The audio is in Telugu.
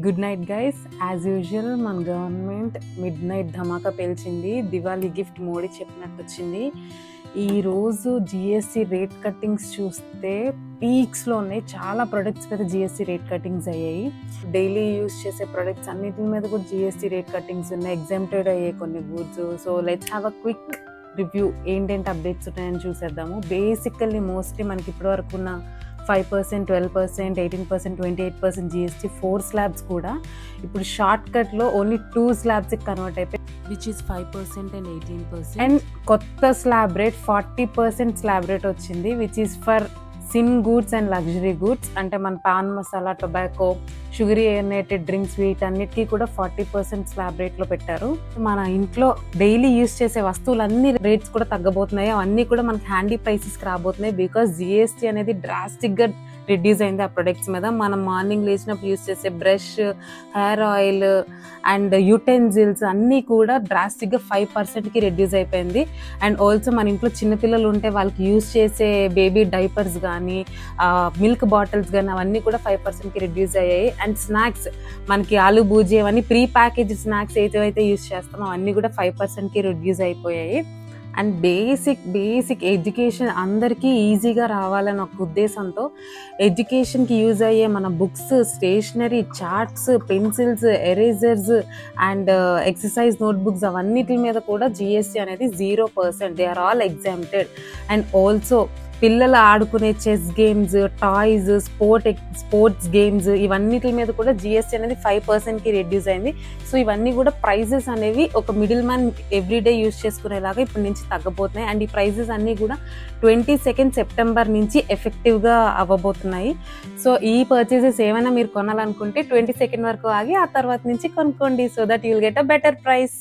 Good night guys. As usual మన గవర్నమెంట్ మిడ్ నైట్ ధమాకా పేల్చింది. దివాళీ గిఫ్ట్ మోడీ చెప్పినట్టు వచ్చింది. ఈరోజు జిఎస్టీ రేట్ కట్టింగ్స్ చూస్తే పీక్స్లో ఉన్నాయి. చాలా ప్రొడక్ట్స్ మీద జిఎస్టీ రేట్ కట్టింగ్స్ అయ్యాయి. డైలీ యూజ్ చేసే ప్రొడక్ట్స్ అన్నిటి మీద కూడా జిఎస్టీ రేట్ కట్టింగ్స్ ఉన్నాయి. ఎగ్జామ్టెడ్ అయ్యే కొన్ని goods. So let's have a quick review. ఏంటంటే అప్డేట్స్ ఉన్నాయని చూసేద్దాము. బేసికల్లీ మోస్ట్లీ మనకి ఇప్పటివరకు ఉన్న 5%, 12%, 18%, 28% జిఎస్టీ 4 స్లాబ్స్ కూడా ఇప్పుడు షార్ట్ కట్లో ఓన్లీ 2 స్లాబ్స్కి కన్వర్ట్ అయిపోయి, విచ్ ఈస్ 5% and 18%. అండ్ కొత్త స్లాబ్ రేట్ 40% స్లాబ్ రేట్ వచ్చింది, which is for sin goods and luxury goods. అంటే మన pan masala, tobacco, sugary aerated drinks, వీటన్నిటికీ కూడా 40% స్లాబ్ రేట్లో పెట్టారు. మన ఇంట్లో డైలీ యూజ్ చేసే వస్తువులన్నీ రేట్స్ కూడా తగ్గబోతున్నాయి. అవన్నీ కూడా మనకి హ్యాండీ ప్రైసెస్కి రాబోతున్నాయి. బికాస్ జిఎస్టీ అనేది డ్రాస్టిక్గా రిడ్యూస్ అయింది ఆ ప్రొడక్ట్స్ మీద. మనం మార్నింగ్ లేచినప్పుడు యూజ్ చేసే brush, hair oil and utensils అన్నీ కూడా డ్రాస్టిక్గా 5%కి రెడ్యూస్ అయిపోయింది. అండ్ ఆల్సో మన ఇంట్లో చిన్నపిల్లలు ఉంటే వాళ్ళకి యూజ్ చేసే బేబీ డైపర్స్ కానీ, మిల్క్ బాటిల్స్ కానీ అవన్నీ కూడా 5%కి రెడ్యూస్ అయ్యాయి. అండ్ స్నాక్స్, మనకి ఆలు బూజీ అవన్నీ ప్రీ ప్యాకేజ్ స్నాక్స్ ఏవైతే యూజ్ చేస్తామో అవన్నీ కూడా 5%కి రెడ్యూస్ అయిపోయాయి. అండ్ బేసిక్ ఎడ్యుకేషన్ అందరికీ ఈజీగా రావాలని ఒక ఉద్దేశంతో ఎడ్యుకేషన్కి యూజ్ అయ్యే మన books, stationery, charts, pencils, erasers and exercise notebooks అవన్నిటి మీద కూడా జిఎస్టీ అనేది 0%. They are all exempted. And also పిల్లలు ఆడుకునే chess games, toys, sports games ఇవన్నిటి మీద కూడా జిఎస్టీ అనేది 5%కి రెడ్యూస్ అయింది. సో ఇవన్నీ కూడా ప్రైజెస్ అనేవి ఒక మిడిల్ మ్యాన్ ఎవ్రీడే యూజ్ చేసుకునేలాగా ఇప్పటి నుంచి తగ్గబోతున్నాయి. అండ్ ఈ ప్రైజెస్ అన్నీ కూడా 22 సెప్టెంబర్ నుంచి ఎఫెక్టివ్గా అవ్వబోతున్నాయి. సో ఈ పర్చేసెస్ ఏమైనా మీరు కొనాలనుకుంటే 22 వరకు ఆగి ఆ తర్వాత నుంచి కొనుక్కోండి, so that you'll get a better price.